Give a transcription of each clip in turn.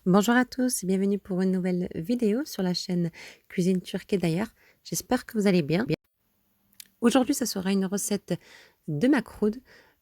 Bonjour à tous et bienvenue pour une nouvelle vidéo sur la chaîne Cuisine Turque et d'ailleurs. J'espère que vous allez bien. Aujourd'hui, ça sera une recette de macroude,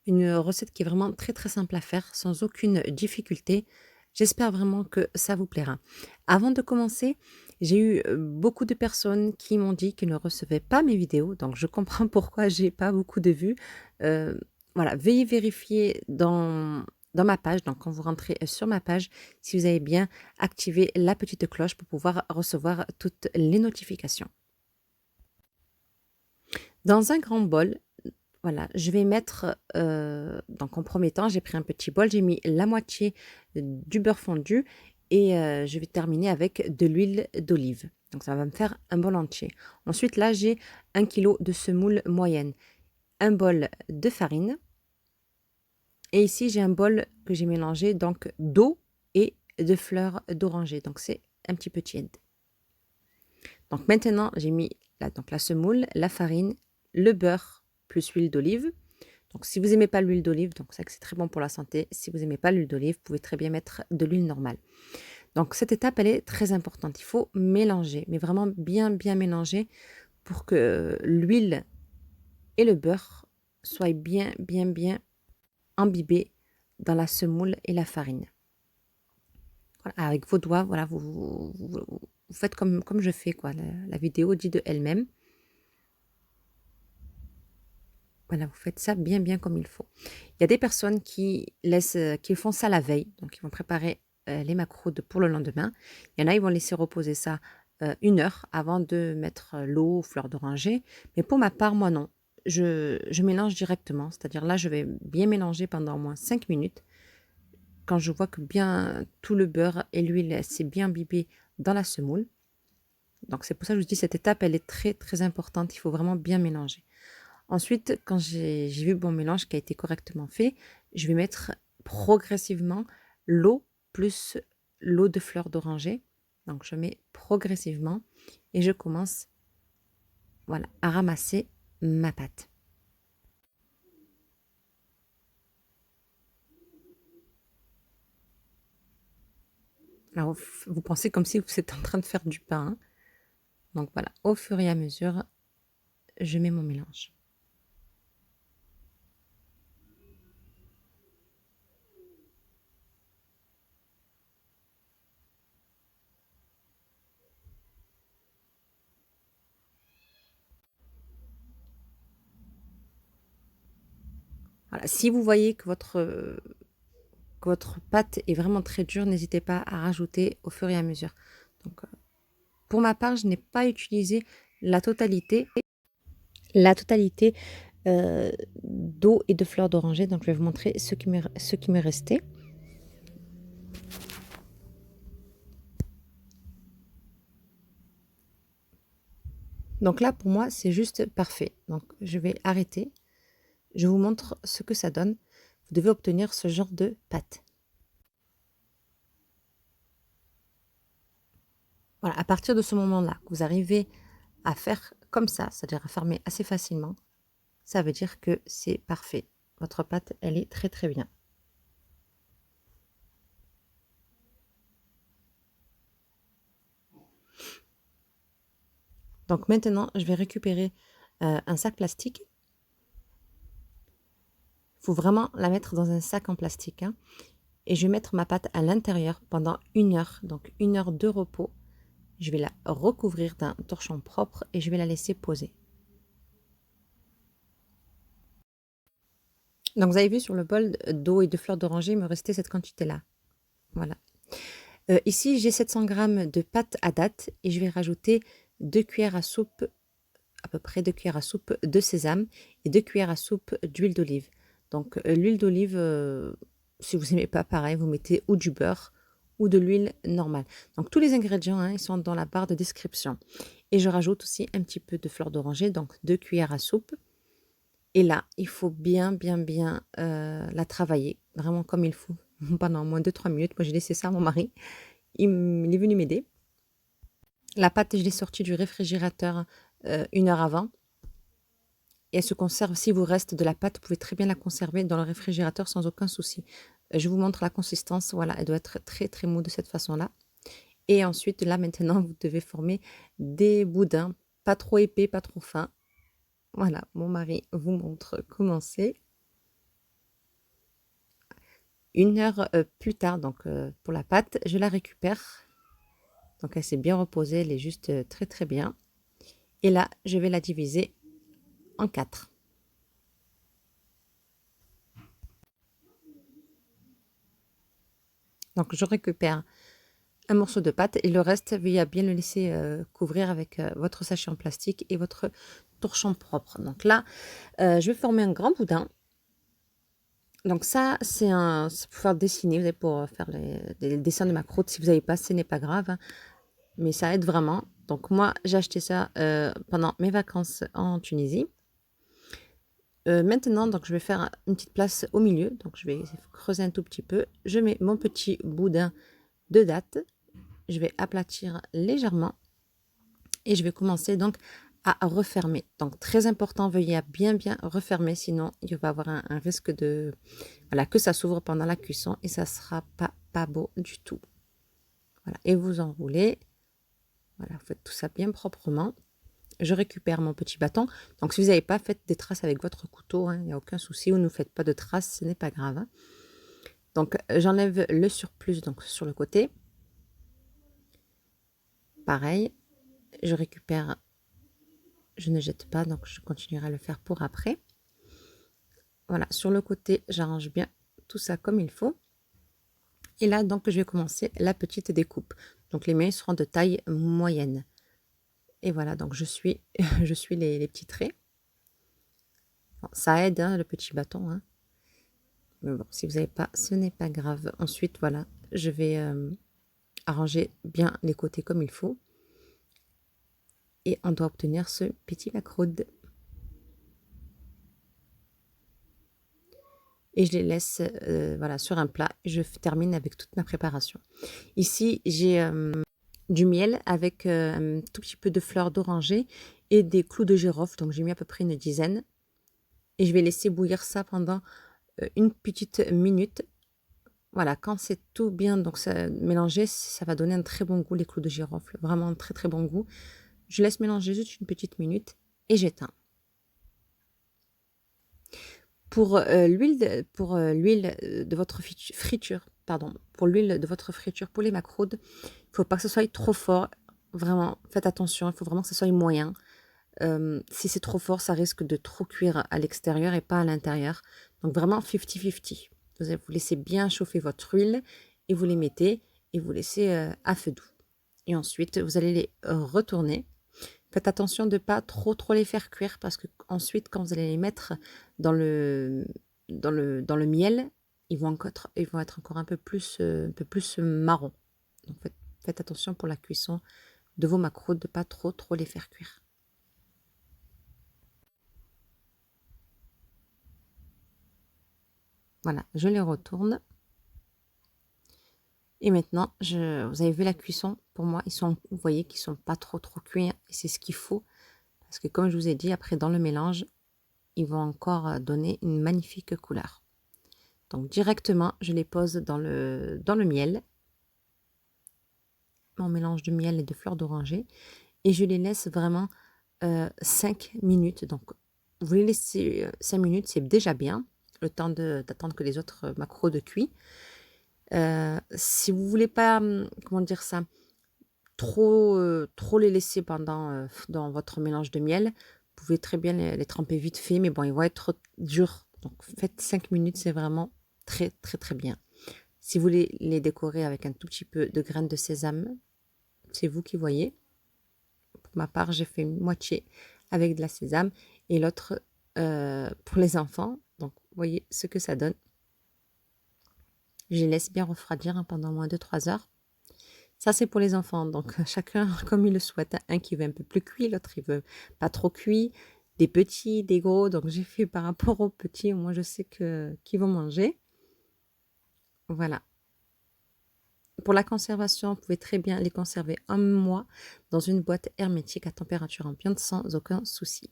une recette qui est vraiment très simple à faire, sans aucune difficulté. J'espère vraiment que ça vous plaira. Avant de commencer, j'ai eu beaucoup de personnes qui m'ont dit qu'ils ne recevaient pas mes vidéos, donc je comprends pourquoi j'ai pas beaucoup de vues. Euh, voilà, veuillez vérifier dans ma page, donc quand vous rentrez sur ma page, si vous avez bien activé la petite cloche pour pouvoir recevoir toutes les notifications. Dans un grand bol, voilà, je vais mettre, donc en premier temps, j'ai pris un petit bol, j'ai mis la moitié du beurre fondu et je vais terminer avec de l'huile d'olive. Donc ça va me faire un bol entier. Ensuite, là, j'ai 1 kilo de semoule moyenne, un bol de farine et ici, j'ai un bol que j'ai mélangé donc d'eau et de fleurs d'oranger. Donc c'est un petit peu tiède. Donc maintenant, j'ai mis la semoule, la farine, le beurre plus l'huile d'olive. Donc si vous n'aimez pas l'huile d'olive, donc c'est très bon pour la santé. Si vous n'aimez pas l'huile d'olive, vous pouvez très bien mettre de l'huile normale. Donc cette étape, elle est très importante. Il faut mélanger, mais vraiment bien mélanger pour que l'huile et le beurre soient bien imbibés dans la semoule et la farine. Voilà, avec vos doigts, voilà, vous faites comme je fais, quoi. La vidéo dit de elle-même. Voilà, vous faites ça bien comme il faut. Il y a des personnes qui font ça la veille, donc ils vont préparer les macroudes pour le lendemain. Il y en a, ils vont laisser reposer ça 1 heure avant de mettre l'eau, fleur d'oranger. Mais pour ma part, moi non. Je mélange directement, c'est-à-dire là, je vais bien mélanger pendant au moins 5 minutes. Quand je vois que bien tout le beurre et l'huile s'est bien imbibé dans la semoule. Donc c'est pour ça que je vous dis, cette étape, elle est très importante. Il faut vraiment bien mélanger. Ensuite, quand j'ai vu mon mélange qui a été correctement fait, je vais mettre progressivement l'eau plus l'eau de fleur d'oranger. Donc je mets progressivement et je commence, voilà, à ramasser ma pâte. Alors vous pensez comme si vous êtes en train de faire du pain, hein. Donc voilà, au fur et à mesure, je mets mon mélange. Voilà, si vous voyez que votre pâte est vraiment très dure, n'hésitez pas à rajouter au fur et à mesure. Donc pour ma part, je n'ai pas utilisé la totalité la totalité d'eau et de fleurs d'oranger. Donc je vais vous montrer ce qui me restait. Donc là, pour moi, c'est juste parfait. Donc je vais arrêter. Je vous montre ce que ça donne. Vous devez obtenir ce genre de pâte. Voilà, à partir de ce moment-là, que vous arrivez à faire comme ça, c'est-à-dire à fermer assez facilement, ça veut dire que c'est parfait. Votre pâte, elle est très bien. Donc maintenant, je vais récupérer un sac plastique. Il faut vraiment la mettre dans un sac en plastique, hein. Et je vais mettre ma pâte à l'intérieur pendant 1 heure, donc 1 heure de repos. Je vais la recouvrir d'un torchon propre et je vais la laisser poser. Donc vous avez vu sur le bol d'eau et de fleurs d'oranger, il me restait cette quantité-là. Voilà. Ici, j'ai 700 g de pâte à date et je vais rajouter 2 cuillères à soupe, à peu près 2 cuillères à soupe de sésame et 2 cuillères à soupe d'huile d'olive. Donc l'huile d'olive, si vous n'aimez pas, pareil, vous mettez ou du beurre ou de l'huile normale. Donc tous les ingrédients, hein, ils sont dans la barre de description. Et je rajoute aussi un petit peu de fleur d'oranger, donc 2 cuillères à soupe. Et là, il faut bien la travailler, vraiment comme il faut, pendant au moins 2-3 minutes. Moi, j'ai laissé ça à mon mari. Il est venu m'aider. La pâte, je l'ai sortie du réfrigérateur 1 heure avant. Et elle se conserve, si vous reste de la pâte, vous pouvez très bien la conserver dans le réfrigérateur sans aucun souci. Je vous montre la consistance, voilà, elle doit être très, très mou de cette façon-là. Et ensuite, là, maintenant, vous devez former des boudins, pas trop épais, pas trop fins. Voilà, mon mari vous montre comment c'est. 1 heure plus tard, donc pour la pâte, je la récupère. Donc elle s'est bien reposée, elle est juste très très bien. Et là, je vais la diviser en 4. Donc je récupère un morceau de pâte et le reste, veuillez à bien le laisser couvrir avec votre sachet en plastique et votre torchon propre. Donc là, je vais former un grand boudin. Donc ça, c'est pour faire dessiner, vous savez, pour faire les dessins de ma croûte. Si vous n'avez pas, ce n'est pas grave, hein, mais ça aide vraiment. Donc moi, j'ai acheté ça pendant mes vacances en Tunisie. Maintenant, donc je vais faire une petite place au milieu. Donc je vais creuser un tout petit peu. Je mets mon petit boudin de date. Je vais aplatir légèrement et je vais commencer donc à refermer. Donc très important, veuillez à bien bien refermer, sinon il va y avoir un risque de voilà, que ça s'ouvre pendant la cuisson et ça sera pas beau du tout. Voilà, et vous enroulez. Voilà, vous faites tout ça bien proprement. Je récupère mon petit bâton. Donc si vous n'avez pas, faites des traces avec votre couteau, hein, il n'y a aucun souci, ou ne faites pas de traces, ce n'est pas grave, hein. Donc j'enlève le surplus donc sur le côté. Pareil, je récupère, je ne jette pas, donc je continuerai à le faire pour après. Voilà, sur le côté, j'arrange bien tout ça comme il faut. Et là, donc, je vais commencer la petite découpe. Donc, les miens seront de taille moyenne. Et voilà, donc je suis, je suis les petits traits. Bon, ça aide, hein, le petit bâton, hein. Mais bon, si vous n'avez pas, ce n'est pas grave. Ensuite, voilà, je vais arranger bien les côtés comme il faut. Et on doit obtenir ce petit macroude. Et je les laisse voilà, sur un plat. Je termine avec toute ma préparation. Ici, j'ai du miel avec un tout petit peu de fleurs d'oranger et des clous de girofle. Donc, j'ai mis à peu près une dizaine. Et je vais laisser bouillir ça pendant une petite minute. Voilà, quand c'est tout bien donc ça, mélangé, ça va donner un très bon goût, les clous de girofle. Vraiment un très très bon goût. Je laisse mélanger juste une petite minute et j'éteins. Pour l'huile de votre friture, pardon, pour l'huile de votre friture, pour les macroudes, il ne faut pas que ce soit trop fort. Vraiment, faites attention, il faut vraiment que ce soit moyen. Si c'est trop fort, ça risque de trop cuire à l'extérieur et pas à l'intérieur. Donc vraiment 50-50. Vous laissez bien chauffer votre huile et vous les mettez et vous laissez à feu doux. Et ensuite, vous allez les retourner. Faites attention de ne pas trop les faire cuire parce que ensuite, quand vous allez les mettre dans le, dans le miel, ils vont être encore un peu plus marron. Donc faites attention pour la cuisson de vos macros de ne pas trop les faire cuire. Voilà, je les retourne. Et maintenant, vous avez vu la cuisson. Pour moi, vous voyez qu'ils sont pas trop cuits. Et c'est ce qu'il faut. Parce que comme je vous ai dit, après dans le mélange, ils vont encore donner une magnifique couleur. Donc directement, je les pose dans le miel. Mon mélange de miel et de fleurs d'oranger. Et je les laisse vraiment 5 minutes. Donc, vous les laissez 5 minutes, c'est déjà bien. Le temps d'attendre que les autres macros de cuit. Si vous voulez pas, comment dire ça, trop les laisser pendant dans votre mélange de miel, vous pouvez très bien les tremper vite fait, mais bon, ils vont être durs. Donc faites 5 minutes, c'est vraiment très bien. Si vous voulez les décorer avec un tout petit peu de graines de sésame, c'est vous qui voyez. Pour ma part, j'ai fait une moitié avec de la sésame et l'autre pour les enfants. Donc vous voyez ce que ça donne. Je les laisse bien refroidir pendant moins de 3 heures. Ça, c'est pour les enfants. Donc, chacun comme il le souhaite. Un qui veut un peu plus cuit, l'autre, il veut pas trop cuit. Des petits, des gros. Donc, j'ai fait par rapport aux petits. Moi, je sais qu'ils vont manger. Voilà. Pour la conservation, vous pouvez très bien les conserver 1 mois dans une boîte hermétique à température ambiante sans aucun souci.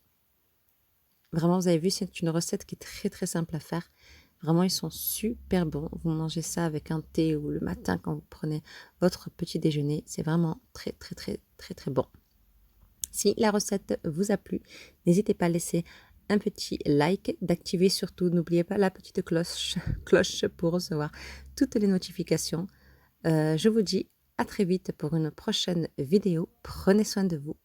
Vraiment, vous avez vu, c'est une recette qui est très simple à faire. Vraiment, ils sont super bons. Vous mangez ça avec un thé ou le matin quand vous prenez votre petit déjeuner. C'est vraiment très, très, très, très, très bon. Si la recette vous a plu, n'hésitez pas à laisser un petit like, d'activer surtout, n'oubliez pas la petite cloche, cloche pour recevoir toutes les notifications. Je vous dis à très vite pour une prochaine vidéo. Prenez soin de vous.